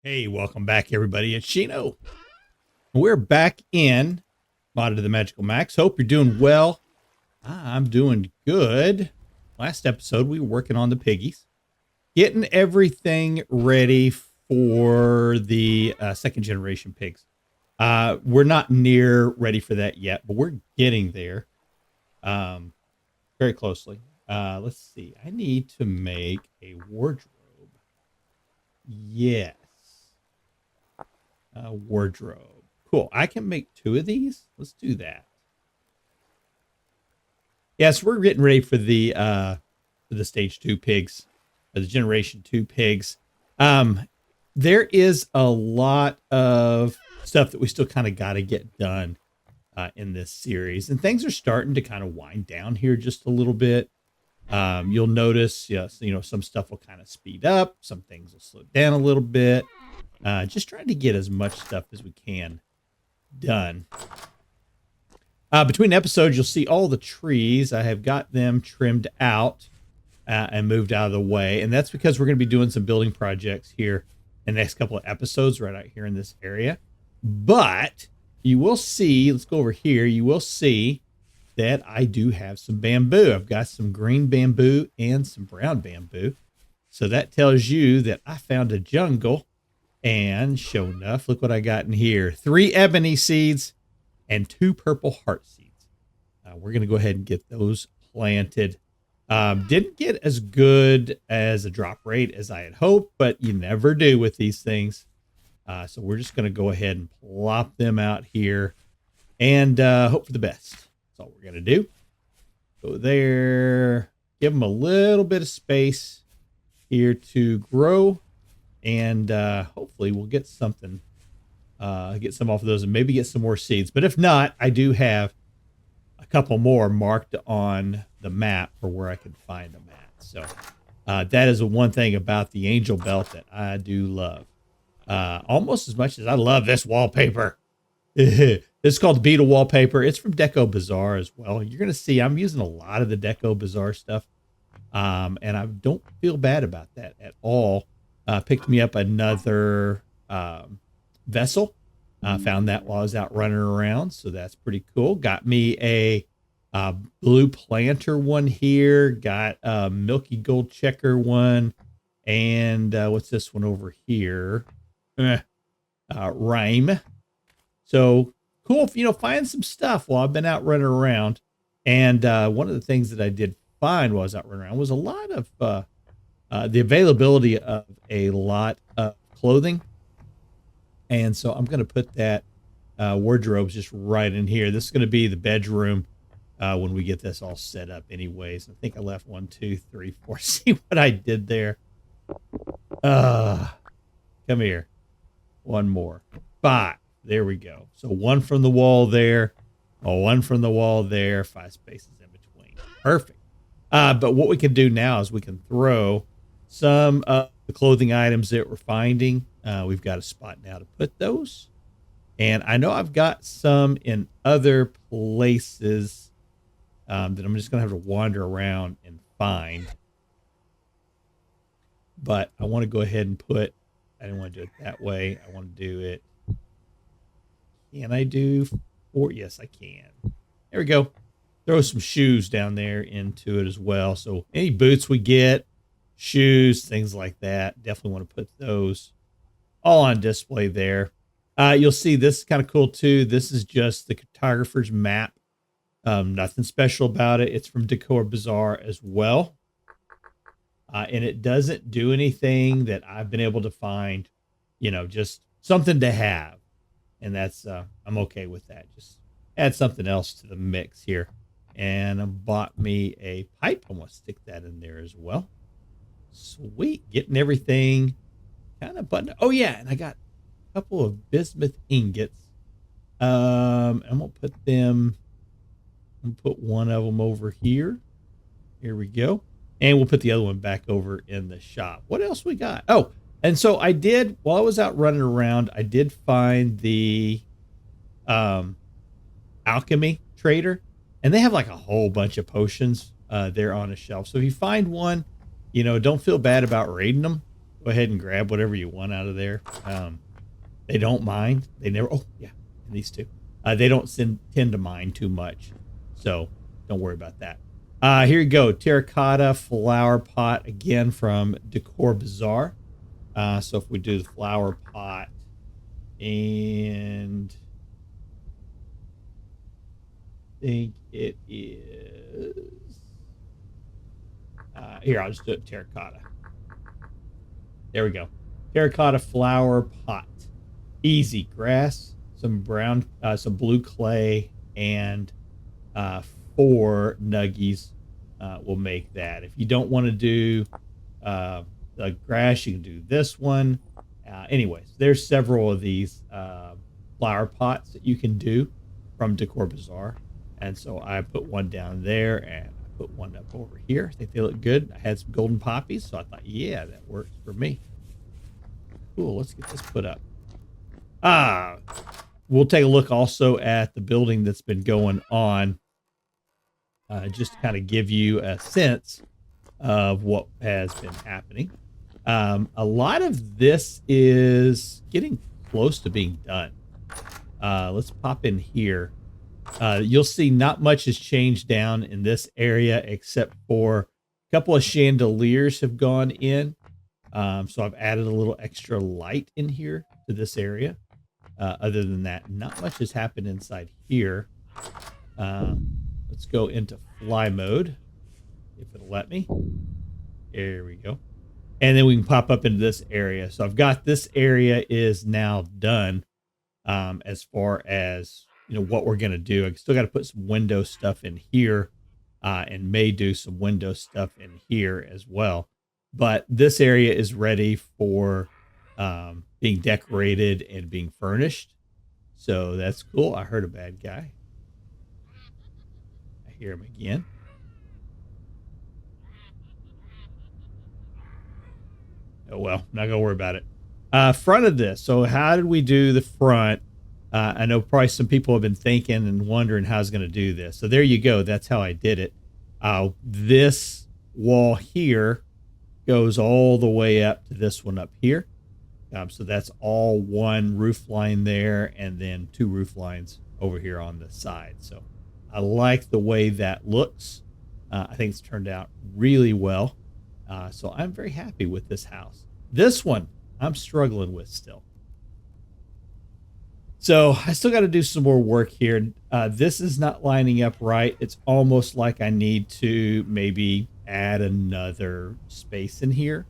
Hey, welcome back, everybody. It's Shino. We're back in Modded to the Magical Max. Hope you're doing well. I'm doing good. Last episode, we were working on the piggies, getting everything ready for the second generation pigs. We're not near ready for that yet, but we're getting there very closely. Let's see. I need to make a wardrobe. Yes. Wardrobe. Cool. I can make 2 of these. Let's do that. Yes, we're getting ready for the stage 2 pigs, or the generation 2 pigs. There is a lot of stuff that we still kind of got to get done in this series, and things are starting to kind of wind down here just a little bit. You'll notice, yes, some stuff will kind of speed up, some things will slow down a little bit. Just trying to get as much stuff as we can done. Between episodes, you'll see all the trees. I have got them trimmed out and moved out of the way. And that's because we're going to be doing some building projects here in the next couple of episodes right out here in this area. But you will see, let's go over here. You will see that I do have some bamboo. I've got some green bamboo and some brown bamboo. So that tells you that I found a jungle. And sure enough, look what I got in here. 3 ebony seeds and 2 purple heart seeds. We're going to go ahead and get those planted. Didn't get as good as a drop rate as I had hoped, but you never do with these things. So we're just going to go ahead and plop them out here and hope for the best. That's all we're going to do. Go there. Give them a little bit of space here to grow. And hopefully we'll get something, get some off of those and maybe get some more seeds. But if not, I do have a couple more marked on the map for where I can find them at. So that is the one thing about the angel belt that I do love. Almost as much as I love this wallpaper. This is called the Beetle wallpaper. It's from Deco Bazaar as well. You're going to see I'm using a lot of the Deco Bazaar stuff. And I don't feel bad about that at all. Picked me up another vessel. Found that while I was out running around, so that's pretty cool. Got me a blue planter one here. Got a milky gold checker one, and what's this one over here? Rhyme. So cool. Find some stuff while I've been out running around. And one of the things that I did find while I was out running around was a lot of the availability of a lot of clothing. And so I'm going to put that wardrobe just right in here. This is going to be the bedroom when we get this all set up anyways. I think I left 1, 2, 3, 4. See what I did there? Come here. 1 more. 5. There we go. So 1 from the wall there. 1 from the wall there. 5 spaces in between. Perfect. But what we can do now is we can throw some of the clothing items that we're finding. We've got a spot now to put those. And I know I've got some in other places that I'm just going to have to wander around and find. But I want to go ahead and put, I didn't want to do it that way. I want to do it. Can I do 4? Yes, I can. There we go. Throw some shoes down there into it as well. So any boots we get, shoes, things like that, definitely want to put those all on display there. You'll see this is kind of cool too. This is just the cartographer's map. Nothing special about it. It's from Deco Bazaar as well. And it doesn't do anything that I've been able to find, just something to have. And that's, I'm okay with that. Just add something else to the mix here. And I bought me a pipe. I want to stick that in there as well. Sweet. Getting everything kind of buttoned. Oh, yeah. And I got a couple of bismuth ingots. I'm going to put them, put one of them over here. Here we go. And we'll put the other one back over in the shop. What else we got? Oh, and so I did, while I was out running around, I did find the alchemy trader. And they have like a whole bunch of potions there on a shelf. So if you find one, don't feel bad about raiding them. Go ahead and grab whatever you want out of there. They don't mind. They never. Oh yeah, these two. They don't tend to mind too much, so don't worry about that. Here you go, terracotta flower pot again from Decor Bazaar. So if we do the flower pot, and I think it is here. I'll just do it terracotta. There we go. Terracotta flower pot. Easy. Grass, some brown, some blue clay, and 4 nuggies will make that. If you don't want to do the grass, you can do this one. Anyways, there's several of these flower pots that you can do from Decor Bazaar. And so I put one down there and I put one up over here. I think they look good. I had some golden poppies, so I thought, yeah, that works for me. Cool, let's get this put up. We'll take a look also at the building that's been going on, just to kind of give you a sense of what has been happening. A lot of this is getting close to being done. Let's pop in here. You'll see not much has changed down in this area except for a couple of chandeliers have gone in. So I've added a little extra light in here to this area. Other than that, not much has happened inside here. Let's go into fly mode, if it'll let me. There we go. And then we can pop up into this area. So I've got this area is now done. As far as, you know, what we're going to do. I still got to put some window stuff in here, and may do some window stuff in here as well. But this area is ready for being decorated and being furnished. So that's cool. I heard a bad guy. I hear him again. Oh, well, not going to worry about it. Front of this. So how did we do the front? I know probably some people have been thinking and wondering how I was going to do this. So there you go. That's how I did it. This wall here goes all the way up to this one up here. So that's all one roof line there, and then 2 roof lines over here on the side. So I like the way that looks. I think it's turned out really well. So I'm very happy with this house. This one I'm struggling with still. So I still got to do some more work here. This is not lining up right. It's almost like I need to maybe add another space in here,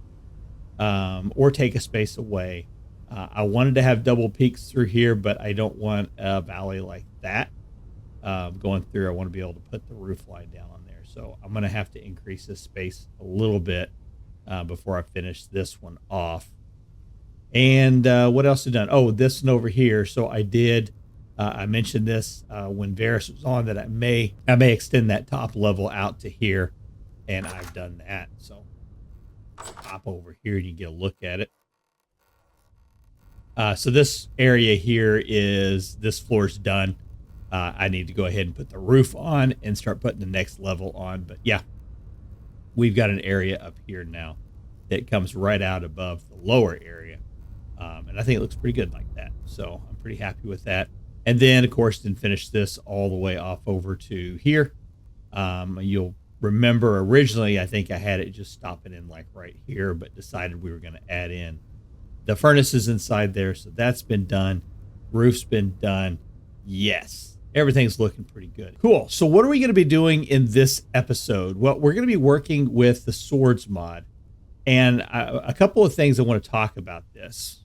or take a space away. I wanted to have double peaks through here, but I don't want a valley like that going through. I want to be able to put the roof line down on there. So I'm going to have to increase this space a little bit before I finish this one off. And what else is done? Oh, this one over here. So I did, I mentioned this when Varys was on, that I may extend that top level out to here, and I've done that. So hop over here and you get a look at it. So this area here is, this floor's done. I need to go ahead and put the roof on and start putting the next level on. But yeah, we've got an area up here now that comes right out above the lower area. And I think it looks pretty good like that. So I'm pretty happy with that. And then, of course, then finish this all the way off over to here. You'll remember originally, I think I had it just stopping in like right here, but decided we were going to add in the furnaces inside there. So that's been done. Roof's been done. Yes. Everything's looking pretty good. Cool. So what are we going to be doing in this episode? Well, we're going to be working with the Swordz Mod. And a couple of things I want to talk about this.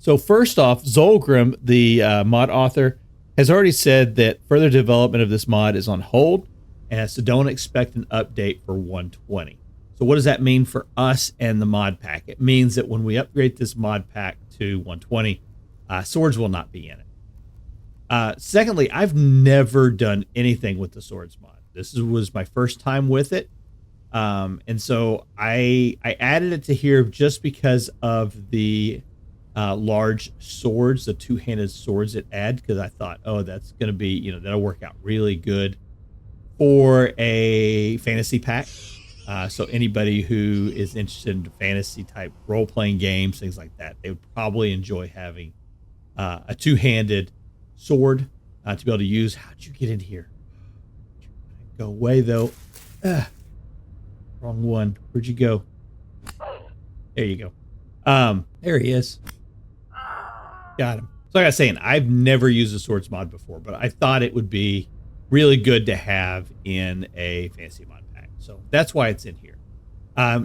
So first off, Zolgrim, the mod author, has already said that further development of this mod is on hold, and so don't expect an update for 120. So what does that mean for us and the mod pack? It means that when we upgrade this mod pack to 120, swords will not be in it. Secondly, I've never done anything with the Swordz mod. This was my first time with it. And so I added it to here just because of the large swords, the 2-handed swords it add, because I thought, oh, that's going to be, that'll work out really good for a fantasy pack. So anybody who is interested in fantasy type role-playing games, things like that, they would probably enjoy having a two-handed sword to be able to use. How'd you get in here? Go away though. Wrong one. Where'd you go? There you go. There he is. Got him. So like I was saying, I've never used a Swordz mod before, but I thought it would be really good to have in a fantasy mod pack. So that's why it's in here.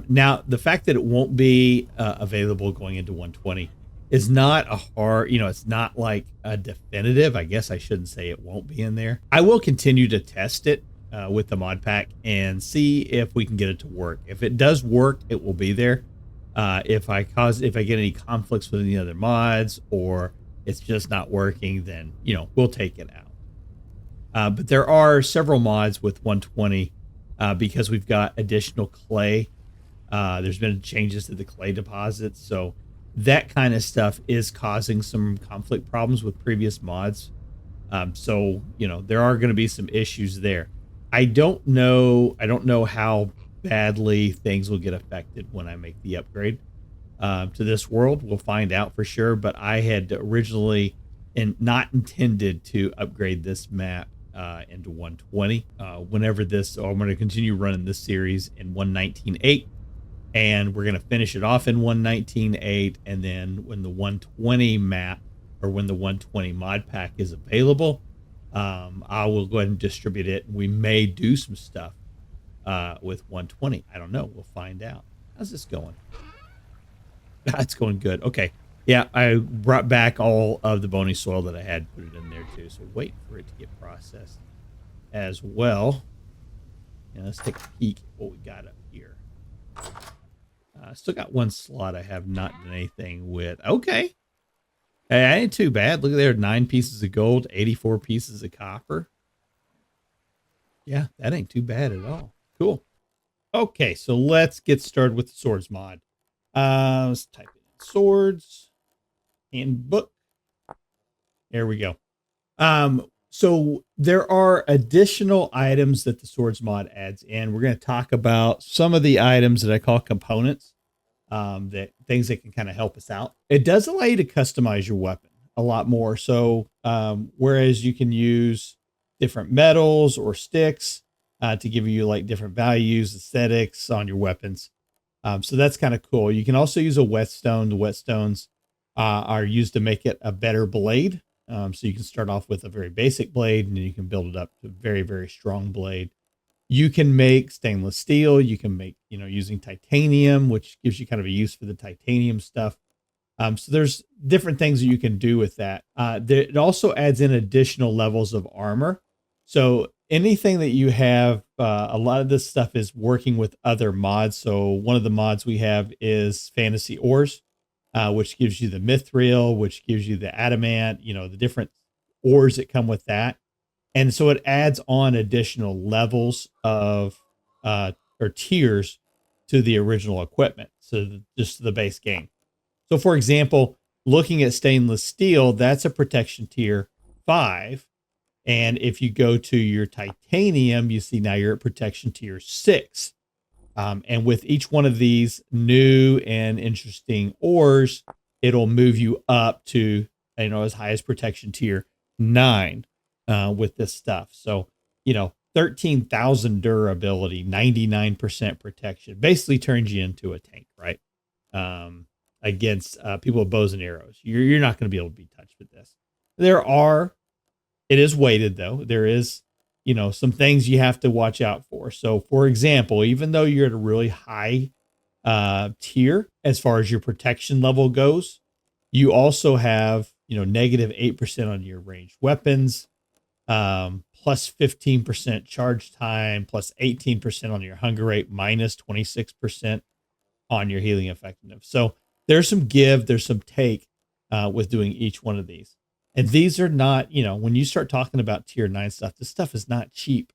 Now, the fact that it won't be available going into 120 is not a hard, it's not like a definitive. I guess I shouldn't say it won't be in there. I will continue to test it with the mod pack and see if we can get it to work. If it does work, it will be there. If I get any conflicts with any other mods or it's just not working, then, we'll take it out. But there are several mods with 120 because we've got additional clay. There's been changes to the clay deposits. So that kind of stuff is causing some conflict problems with previous mods. So, there are going to be some issues there. I don't know how badly things will get affected when I make the upgrade to this world. We'll find out for sure, but I had originally not intended to upgrade this map into 120 whenever this. So I'm going to continue running this series in 119.8, and we're going to finish it off in 119.8, and then when the 120 map or when the 120 mod pack is available, I will go ahead and distribute it. We may do some stuff with 120. I don't know. We'll find out. How's this going? It's going good. Okay. Yeah, I brought back all of the bony soil that I had, put it in there too. So wait for it to get processed as well. And let's take a peek at what we got up here. Still got one slot I have not done anything with. Okay. Hey, that ain't too bad. Look at there, 9 pieces of gold, 84 pieces of copper. Yeah, that ain't too bad at all. Cool. Okay, so let's get started with the Swordz mod. Let's type in Swordz handbook. There we go. So there are additional items that the Swordz mod adds in. We're going to talk about some of the items that I call components, that things that can kind of help us out. It does allow you to customize your weapon a lot more. So whereas you can use different metals or sticks to give you like different values, aesthetics on your weapons. So that's kind of cool. You can also use a whetstone. The whetstones are used to make it a better blade. So you can start off with a very basic blade and then you can build it up to a very, very strong blade. You can make stainless steel. You can make, using titanium, which gives you kind of a use for the titanium stuff. So there's different things that you can do with that. It also adds in additional levels of armor. So anything that you have, a lot of this stuff is working with other mods. So one of the mods we have is fantasy ores, which gives you the mithril, which gives you the adamant, the different ores that come with that. And so it adds on additional levels of, or tiers to the original equipment. So just the base game. So for example, looking at stainless steel, that's a protection tier 5. And if you go to your titanium, you see now you're at protection tier 6. And with each one of these new and interesting ores, it'll move you up to, as high as protection tier 9 with this stuff. So, 13,000 durability, 99% protection, basically turns you into a tank, right? Against people with bows and arrows. You're not going to be able to be touched with this. It is weighted though. There is, some things you have to watch out for. So for example, even though you're at a really high tier as far as your protection level goes, you also have, negative 8% on your ranged weapons, plus 15% charge time, plus 18% on your hunger rate, minus 26% on your healing effectiveness. So there's some give, there's some take with doing each one of these. And these are not, when you start talking about tier 9 stuff, this stuff is not cheap.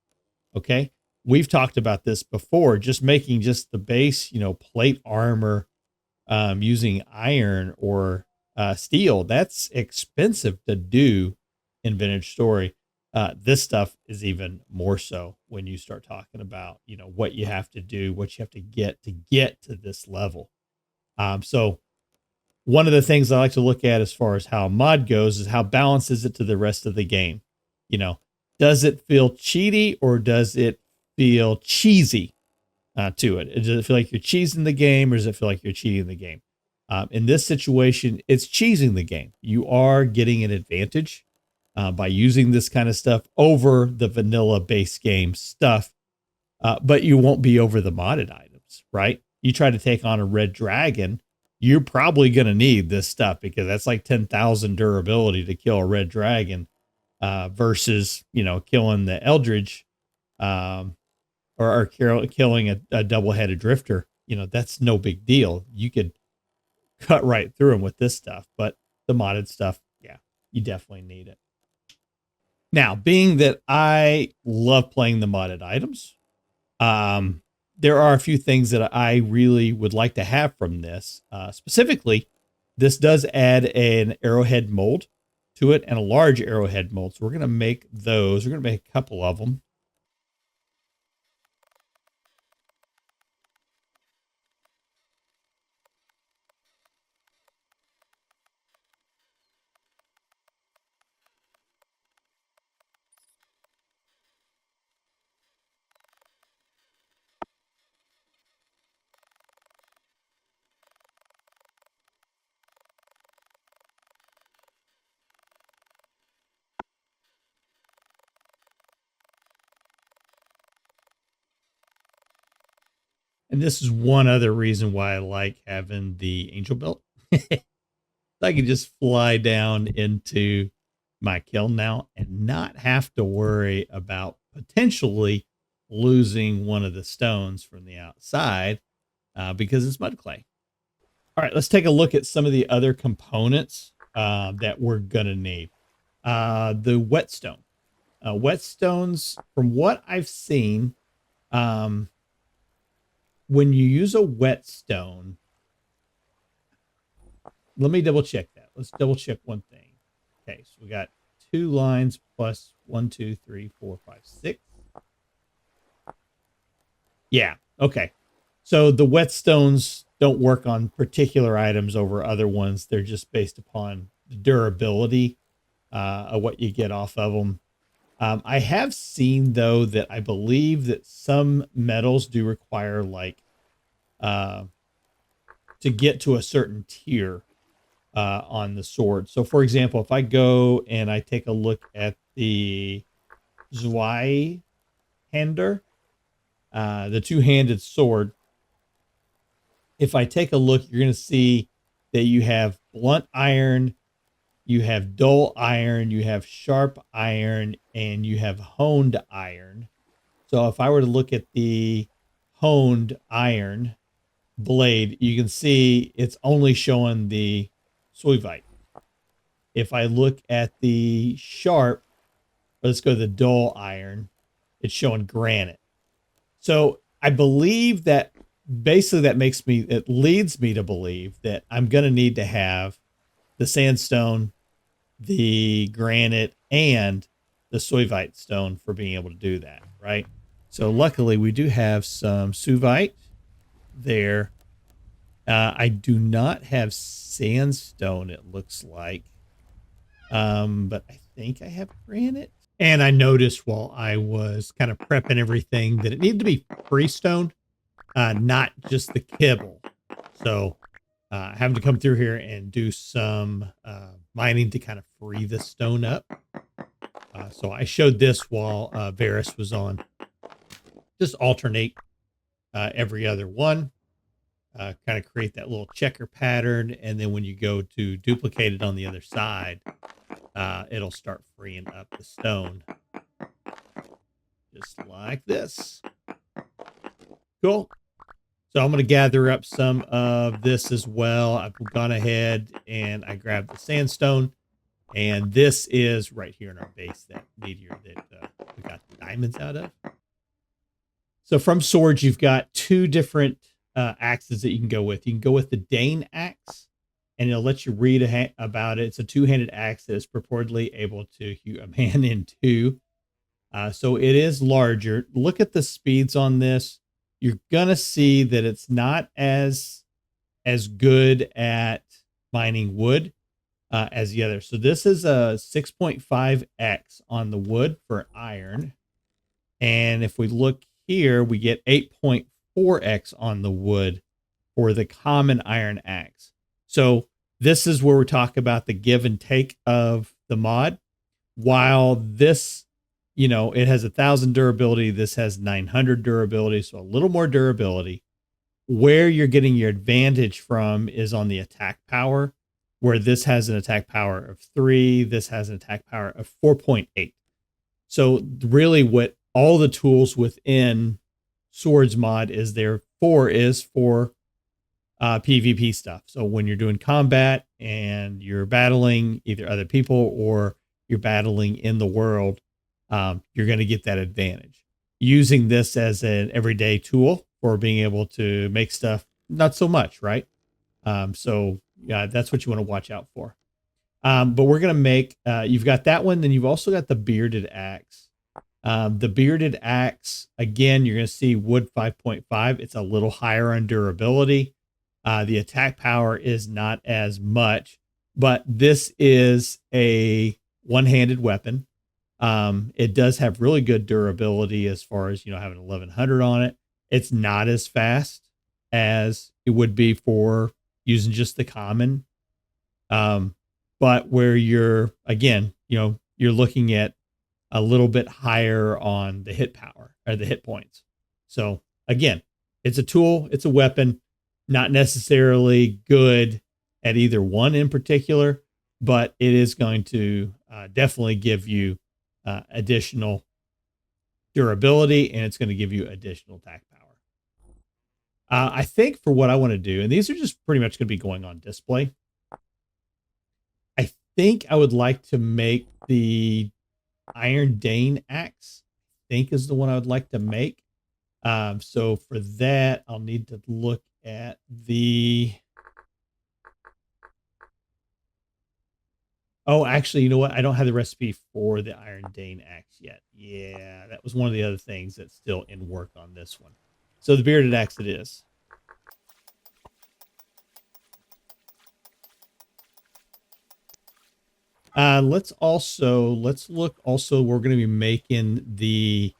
Okay. We've talked about this before, just making just the base, plate armor using iron or steel. That's expensive to do in Vintage Story. This stuff is even more so. when you start talking about, you know, what you have to do, what you have to get to this level. So one of the things I like to look at as far as how a mod goes is how balanced is it to the rest of the game? You know, does it feel cheaty or does it feel cheesy to it? Does it feel like you're cheesing the game or does it feel like you're cheating the game? In this situation, it's cheesing the game. You are getting an advantage by using this kind of stuff over the vanilla base game stuff, but you won't be over the modded items, right? You try to take on a red dragon, you're probably going to need this stuff because that's like 10,000 durability to kill a red dragon versus, you know, killing the Eldridge or killing a double-headed drifter. You know, that's no big deal. You could cut right through them with this stuff, but the modded stuff, yeah, you definitely need it. Now, being that I love playing the modded items, there are a few things that I really would like to have from this. Specifically, this does add an arrowhead mold to it and a large arrowhead mold. So we're going to make those. We're going to make a couple of them. And this is one other reason why I like having the angel belt. I can just fly down into my kiln now and not have to worry about potentially losing one of the stones from the outside because it's mud clay. All right, let's take a look at some of the other components that we're going to need. The whetstone. Whetstones, from what I've seen, when you use a whetstone, let me double check that. Let's double check one thing. Okay, so we got 2 lines plus 1, 2, 3, 4, 5, 6. Yeah, okay. So the whetstones don't work on particular items over other ones. They're just based upon the durability of what you get off of them. I have seen, though, that I believe that some metals do require, like, to get to a certain tier on the sword. So, for example, if I go and I take a look at the Zweihander, the two-handed sword, if I take a look, you're going to see that you have blunt iron, you have dull iron, you have sharp iron, and you have honed iron. So if I were to look at the honed iron blade, you can see it's only showing the Swordz. If I look at the sharp, let's go to the dull iron, it's showing granite. So I believe that basically it leads me to believe that I'm going to need to have the sandstone, the granite, and the Swordz stone for being able to do that, right? So luckily we do have some Swordz there. I do not have sandstone, it looks like. But I think I have granite. And I noticed while I was kind of prepping everything that it needed to be freestone, not just the kibble. So having to come through here and do some mining to kind of free the stone up. So I showed this while Varus was on. Just alternate every other one. Kind of create that little checker pattern. And then when you go to duplicate it on the other side, it'll start freeing up the stone. Just like this. Cool. So I'm going to gather up some of this as well. I've gone ahead and I grabbed the sandstone. And this is right here in our base, that meteor that we got the diamonds out of. So from Swordz, you've got 2 different axes that you can go with. You can go with the Dane axe, and it'll let you read about it. It's a 2-handed axe that is purportedly able to hew a man in 2. So it is larger. Look at the speeds on this. You're gonna see that it's not as good at mining wood as the other. So this is a 6.5x on the wood for iron. And if we look here, we get 8.4x on the wood for the common iron axe. So this is where we talk about the give and take of the mod. While this, it has 1,000 durability, this has 900 durability, so a little more durability. Where you're getting your advantage from is on the attack power, where this has an attack power of 3, this has an attack power of 4.8. So really what all the tools within Swordz Mod is there for is for PvP stuff. So when you're doing combat and you're battling either other people or you're battling in the world, you're going to get that advantage. Using this as an everyday tool for being able to make stuff, not so much, right? So yeah, that's what you want to watch out for. But we're going to make, you've got that one. Then you've also got the bearded axe. The bearded axe, again, you're going to see wood 5.5. It's a little higher on durability. The attack power is not as much, but this is a one-handed weapon. It does have really good durability as far as, having 1100 on it. It's not as fast as it would be for using just the common. But where you're, again, you're looking at a little bit higher on the hit power or the hit points. So again, it's a tool, it's a weapon, not necessarily good at either one in particular, but it is going to definitely give you additional durability, and it's going to give you additional attack power. I think for what I want to do, and these are just pretty much going to be going on display, I think I would like to make the Iron Dane axe, I think is the one I would like to make. So for that, I'll need to look at the... Oh, actually, you know what? I don't have the recipe for the Iron Dane axe yet. Yeah, that was one of the other things that's still in work on this one. So the bearded axe it is. Let's look also, we're going to be making the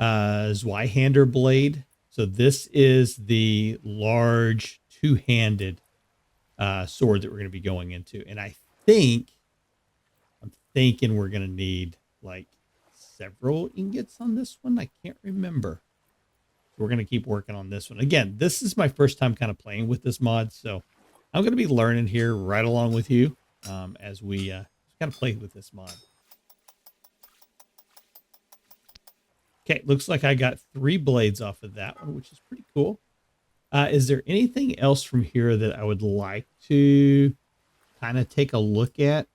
Zweihander blade. So this is the large two-handed sword that we're going to be going into. And I'm thinking we're going to need like several ingots on this one. I can't remember. So we're going to keep working on this one. Again, this is my first time kind of playing with this mod. So I'm going to be learning here right along with you as we kind of play with this mod. Okay, looks like I got 3 blades off of that one, which is pretty cool. Is there anything else from here that I would like to kind of take a look at?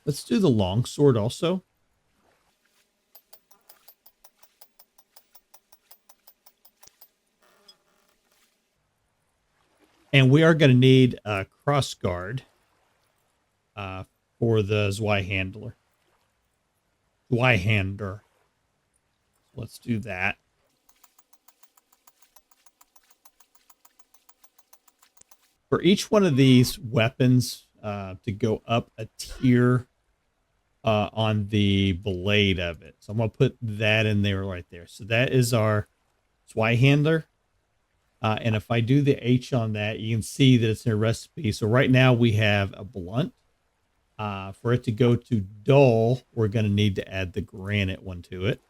Let's do the longsword also. And we are going to need a cross guard for the Zweihander. Let's do that. For each one of these weapons to go up a tier on the blade of it. So I'm going to put that in there right there. So that is our Zweihander. And if I do the H on that, you can see that it's in a recipe. So right now we have a blunt. For it to go to dull, we're going to need to add the granite one to it.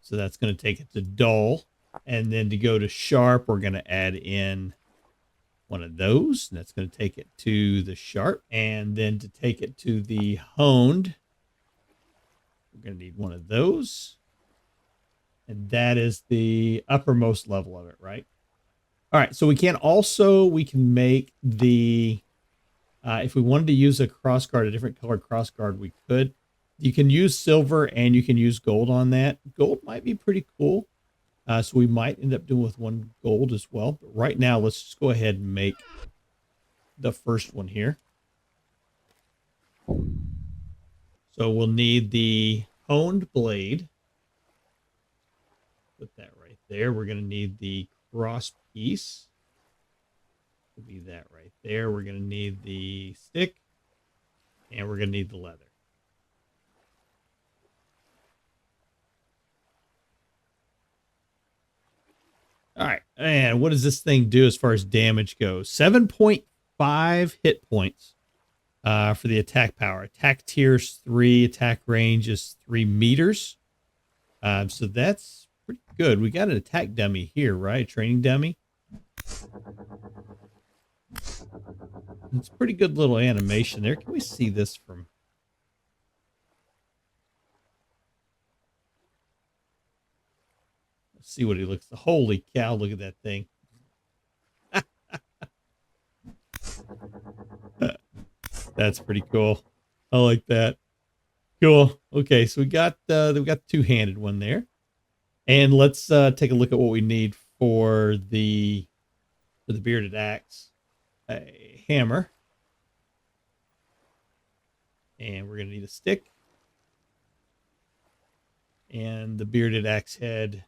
So that's going to take it to dull. And then to go to sharp, we're going to add in one of those. And that's going to take it to the sharp. And then to take it to the honed, we're going to need one of those. And that is the uppermost level of it, right? All right, so we can make the, if we wanted to use a crossguard, a different colored crossguard, we could. You can use silver and you can use gold on that. Gold might be pretty cool. So we might end up doing with 1 gold as well. But right now, let's just go ahead and make the first one here. So we'll need the honed blade. Put that right there. We're going to need the cross piece. Will be that right there. We're going to need the stick, and we're going to need the leather. All right. And what does this thing do as far as damage goes? 7.5 hit points for the attack power. Attack tier's 3. Attack range is 3 meters. So that's pretty good. We got an attack dummy here, right? Training dummy. It's a pretty good little animation there. Can we see this from... Let's see what he looks... Holy cow, look at that thing. That's pretty cool. I like that. Cool. Okay, so we got the two-handed one there. And let's take a look at what we need for the bearded axe. A hammer. And we're going to need a stick. And the bearded axe head.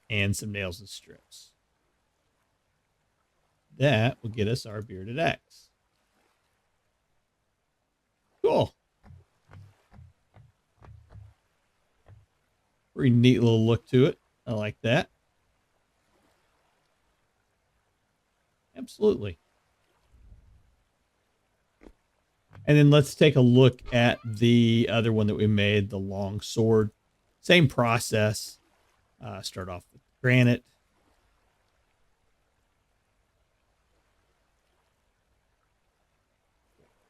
And some nails and strips. That will get us our bearded axe. Cool. Pretty neat little look to it. I like that. Absolutely. And then let's take a look at the other one that we made, the long sword. Same process. Start off with granite.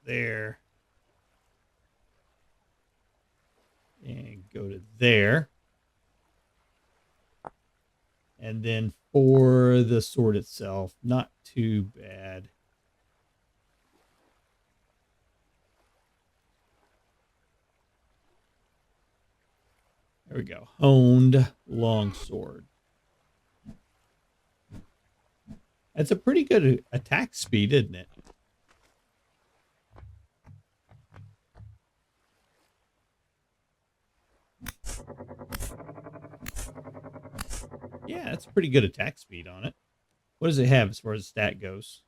There. And go to there. And then for the sword itself, not too bad. There we go. Honed longsword. That's a pretty good attack speed, isn't it? Yeah, that's pretty good attack speed on it. What does it have as far as the stat goes?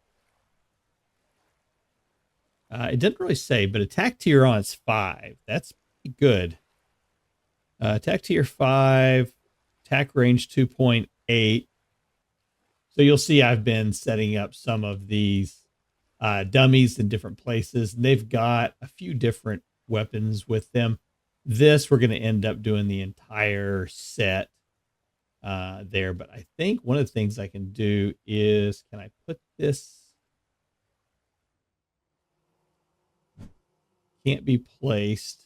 It didn't really say, but attack tier on it's 5. That's pretty good. Attack tier 5, attack range 2.8. So you'll see I've been setting up some of these dummies in different places. And they've got a few different weapons with them. This, we're going to end up doing the entire set there. But I think one of the things I can do is, can I put this? Can't be placed.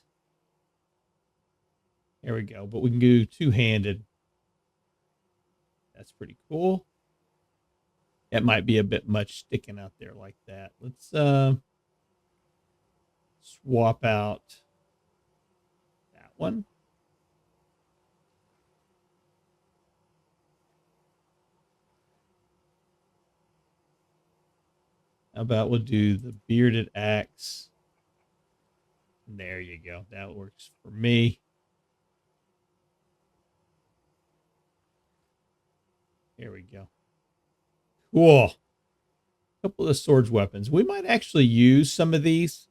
There we go. But we can do two-handed. That's pretty cool. That might be a bit much sticking out there like that. Let's swap out that one. How about we'll do the bearded axe. There you go. That works for me. Here we go. Cool. A couple of the swords weapons. We might actually use some of these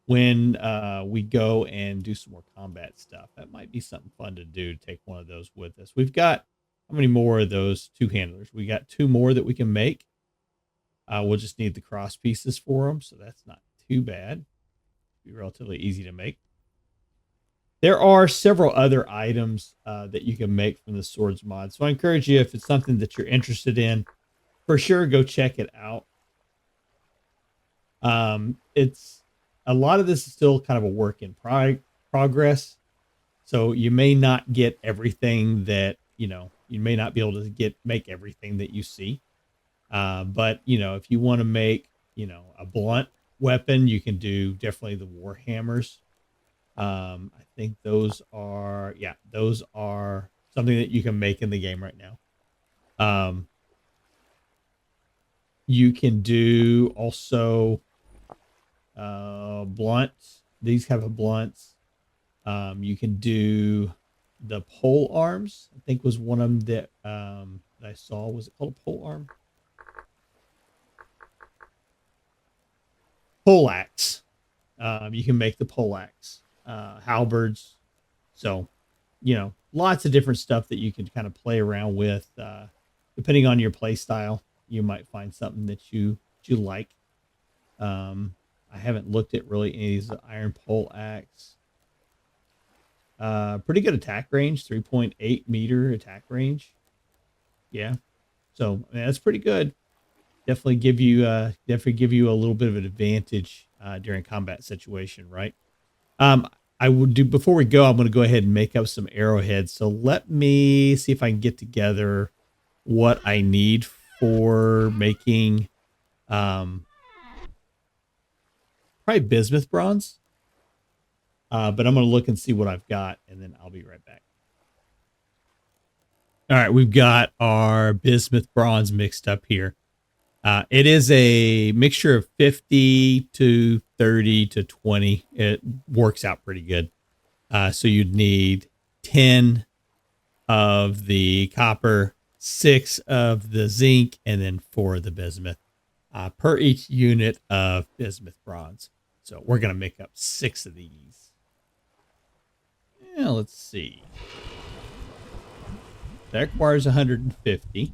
when we go and do some more combat stuff. That might be something fun to do, to take one of those with us. We've got, how many more of those two handlers? We got 2 more that we can make. We'll just need the cross pieces for them, so that's not too bad. Be relatively easy to make. There are several other items that you can make from the Swordz mod. So I encourage you, if it's something that you're interested in, for sure, go check it out. It's a lot of this is still kind of a work in progress. So you may not get everything that, you may not be able to make everything that you see. But, if you want to make, a blunt weapon, you can do definitely the war hammers. I think those are something that you can make in the game right now. You can do also blunt these have a blunts. You can do the pole arms. I think was one of them that that I saw. Was it called a pole arm? Pole axe. You can make the pole axe, halberds. So, you know, lots of different stuff that you can kind of play around with. Depending on your play style, you might find something that you like. I haven't looked at really any of these. Iron pole axe. Pretty good attack range, 3.8 meter attack range. Yeah. So I mean, that's pretty good. Definitely give you a little bit of an advantage during combat situation, right? I would do before we go, I'm going to go ahead and make up some arrowheads. So let me see if I can get together what I need for making probably bismuth bronze. But I'm going to look and see what I've got, and then I'll be right back. All right, we've got our bismuth bronze mixed up here. It is a mixture of 50 to 30 to 20. It works out pretty good. So you'd need 10 of the copper, 6 of the zinc, and then 4 of the bismuth per each unit of bismuth bronze. So we're going to make up 6 of these. Yeah, let's see. That requires 150.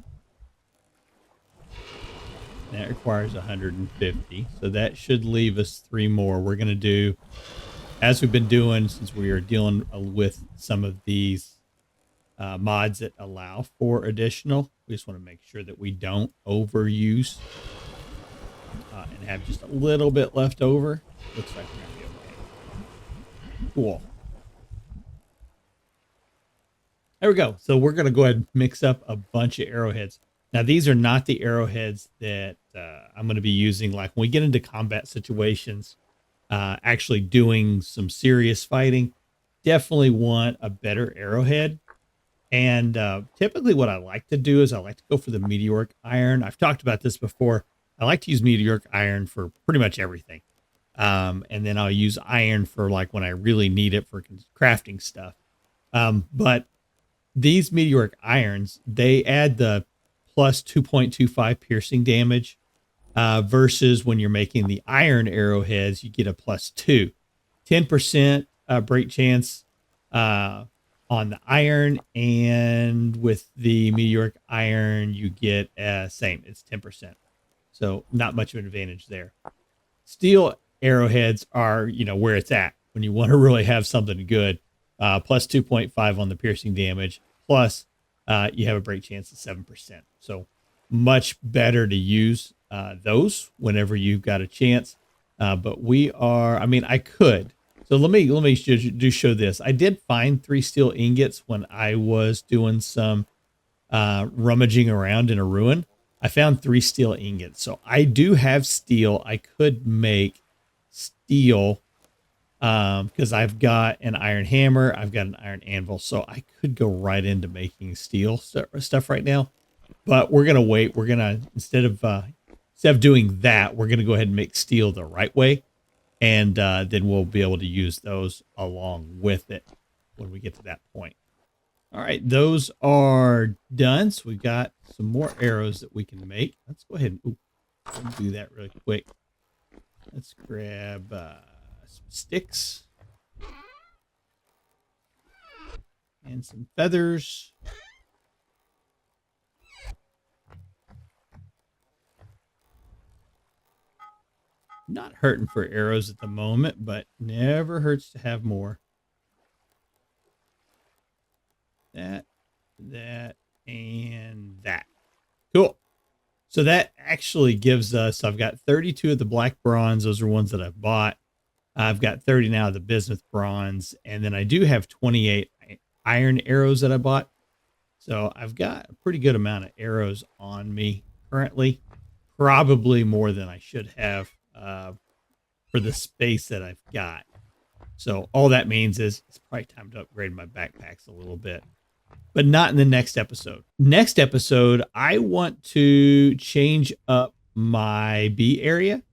That requires 150. So that should leave us 3 more. We're going to do, as we've been doing since we are dealing with some of these mods that allow for additional. We just want to make sure that we don't overuse and have just a little bit left over. Looks like we're going to be okay. Cool. There we go. So we're going to go ahead and mix up a bunch of arrowheads. Now, these are not the arrowheads that I'm going to be using. Like when we get into combat situations, actually doing some serious fighting, definitely want a better arrowhead. And typically what I like to do is I like to go for the meteoric iron. I've talked about this before. I like to use meteoric iron for pretty much everything. And then I'll use iron for like when I really need it for crafting stuff. But these meteoric irons, they add the plus 2.25 piercing damage versus when you're making the iron arrowheads, you get a plus 2. 10% break chance on the iron, and with the meteoric iron, you get same. It's 10%. So not much of an advantage there. Steel arrowheads are, you know, where it's at when you want to really have something good. Plus 2.5 on the piercing damage. Plus, you have a break chance of 7%. So much better to use those whenever you've got a chance. But we are, I mean, I could. So let me show this. I did find 3 steel ingots when I was doing some rummaging around in a ruin. I found 3 steel ingots. So I do have steel. I could make steel because I've got an iron hammer, I've got an iron anvil, so I could go right into making steel stuff right now. But we're gonna wait. We're gonna instead of doing that, we're gonna go ahead and make steel the right way, and then we'll be able to use those along with it when we get to that point. All right, those are done. So we've got some more arrows that we can make. Let's go ahead and do that really quick. Let's grab some sticks and some feathers. Not hurting for arrows at the moment, but never hurts to have more. That, and that. Cool. So that actually gives us, I've got 32 of the black bronze. Those are ones that I've bought. I've got 30 now of the bismuth bronze. And then I do have 28 iron arrows that I bought. So I've got a pretty good amount of arrows on me currently. Probably more than I should have for the space that I've got. So all that means is it's probably time to upgrade my backpacks a little bit. But not in the next episode. Next episode, I want to change up my bee area.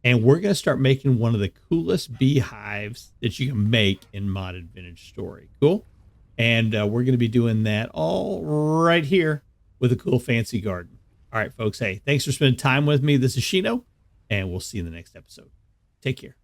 And we're going to start making one of the coolest beehives that you can make in Modded Vintage Story. Cool? And we're going to be doing that all right here with a cool fancy garden. All right, folks. Hey, thanks for spending time with me. This is Shino, and we'll see you in the next episode. Take care.